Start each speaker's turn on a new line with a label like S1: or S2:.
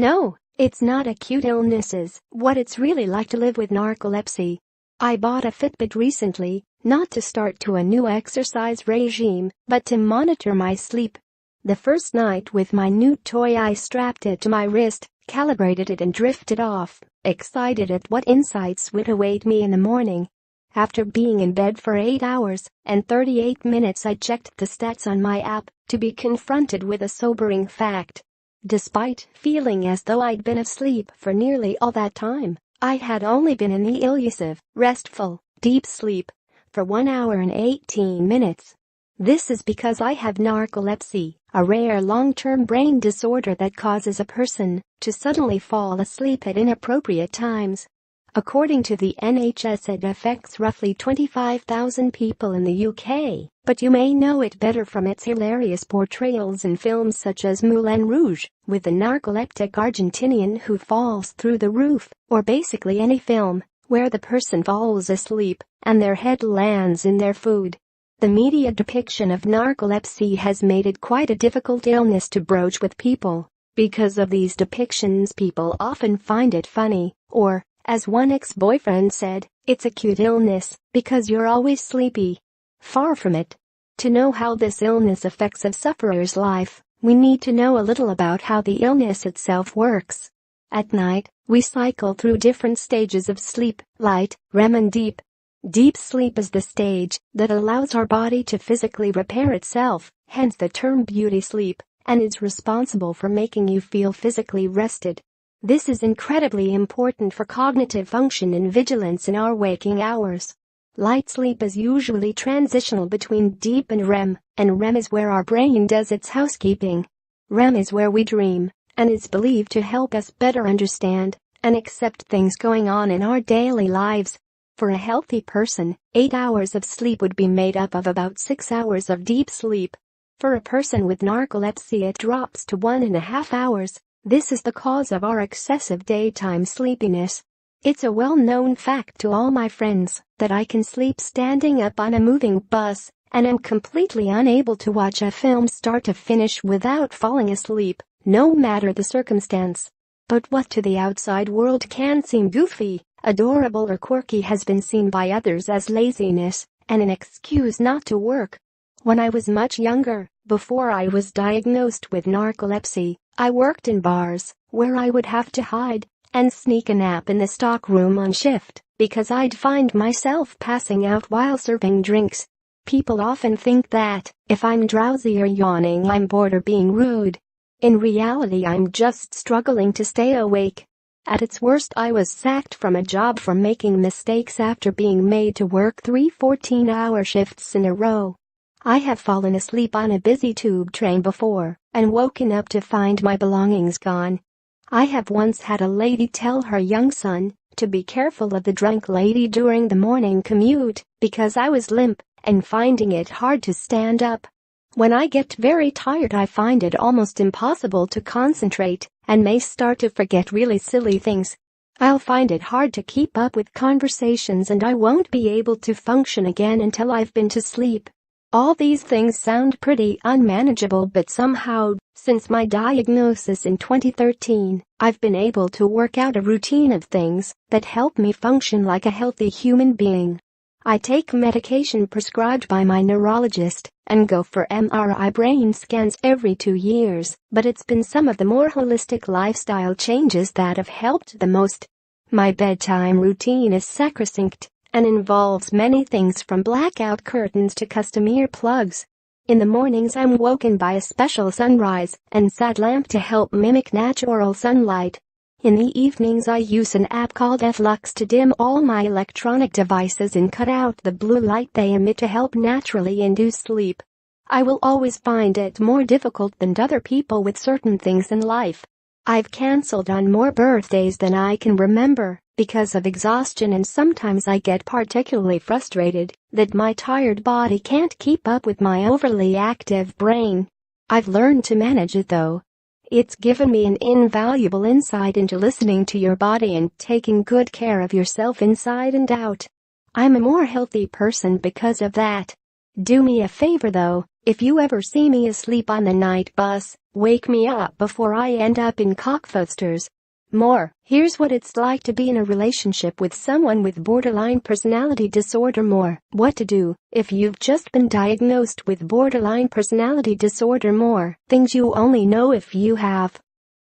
S1: No, it's not acute illnesses, what it's really like to live with narcolepsy. I bought a Fitbit recently, not to start to a new exercise regime, but to monitor my sleep. The first night with my new toy I strapped it to my wrist, calibrated it and drifted off, excited at what insights would await me in the morning. After being in bed for 8 hours and 38 minutes I checked the stats on my app to be confronted with a sobering fact. Despite feeling as though I'd been asleep for nearly all that time, I had only been in the elusive, restful, deep sleep for 1 hour and 18 minutes. This is because I have narcolepsy, a rare long-term brain disorder that causes a person to suddenly fall asleep at inappropriate times. According to the NHS, it affects roughly 25,000 people in the UK, but you may know it better from its hilarious portrayals in films such as Moulin Rouge, with the narcoleptic Argentinian who falls through the roof, or basically any film where the person falls asleep and their head lands in their food. The media depiction of narcolepsy has made it quite a difficult illness to broach with people. Because of these depictions, people often find it funny, or, as one ex-boyfriend said, it's a cute illness because you're always sleepy. Far from it. To know how this illness affects a sufferer's life, we need to know a little about how the illness itself works. At night, we cycle through different stages of sleep: light, REM and deep. Deep sleep is the stage that allows our body to physically repair itself, hence the term beauty sleep, and is responsible for making you feel physically rested. This is incredibly important for cognitive function and vigilance in our waking hours. Light sleep is usually transitional between deep and REM is where our brain does its housekeeping. REM is where we dream, and is believed to help us better understand and accept things going on in our daily lives. For a healthy person, 8 hours of sleep would be made up of about 6 hours of deep sleep. For a person with narcolepsy, it drops to 1.5 hours. This is the cause of our excessive daytime sleepiness. It's a well-known fact to all my friends that I can sleep standing up on a moving bus, and am completely unable to watch a film start to finish without falling asleep, no matter the circumstance. But what to the outside world can seem goofy, adorable or quirky has been seen by others as laziness and an excuse not to work. When I was much younger, before I was diagnosed with narcolepsy, I worked in bars where I would have to hide and sneak a nap in the stockroom on shift because I'd find myself passing out while serving drinks. People often think that if I'm drowsy or yawning, I'm bored or being rude. In reality, I'm just struggling to stay awake. At its worst, I was sacked from a job for making mistakes after being made to work 3 14-hour shifts in a row. I have fallen asleep on a busy tube train before and woken up to find my belongings gone. I have once had a lady tell her young son to be careful of the drunk lady during the morning commute because I was limp and finding it hard to stand up. When I get very tired, I find it almost impossible to concentrate and may start to forget really silly things. I'll find it hard to keep up with conversations and I won't be able to function again until I've been to sleep. All these things sound pretty unmanageable, but somehow, since my diagnosis in 2013, I've been able to work out a routine of things that help me function like a healthy human being. I take medication prescribed by my neurologist and go for MRI brain scans every 2 years, but it's been some of the more holistic lifestyle changes that have helped the most. My bedtime routine is sacrosanct and involves many things from blackout curtains to custom earplugs. In the mornings, I'm woken by a special sunrise and sat lamp to help mimic natural sunlight. In the evenings, I use an app called F-Lux to dim all my electronic devices and cut out the blue light they emit to help naturally induce sleep. I will always find it more difficult than other people with certain things in life. I've cancelled on more birthdays than I can remember because of exhaustion, and sometimes I get particularly frustrated that my tired body can't keep up with my overly active brain. I've learned to manage it though. It's given me an invaluable insight into listening to your body and taking good care of yourself inside and out. I'm a more healthy person because of that. Do me a favor though, If you ever see me asleep on the night bus, wake me up before I end up in cockfosters. Here's what it's like to be in a relationship with someone with borderline personality disorder. What to do if you've just been diagnosed with borderline personality disorder. Things you only know if you have.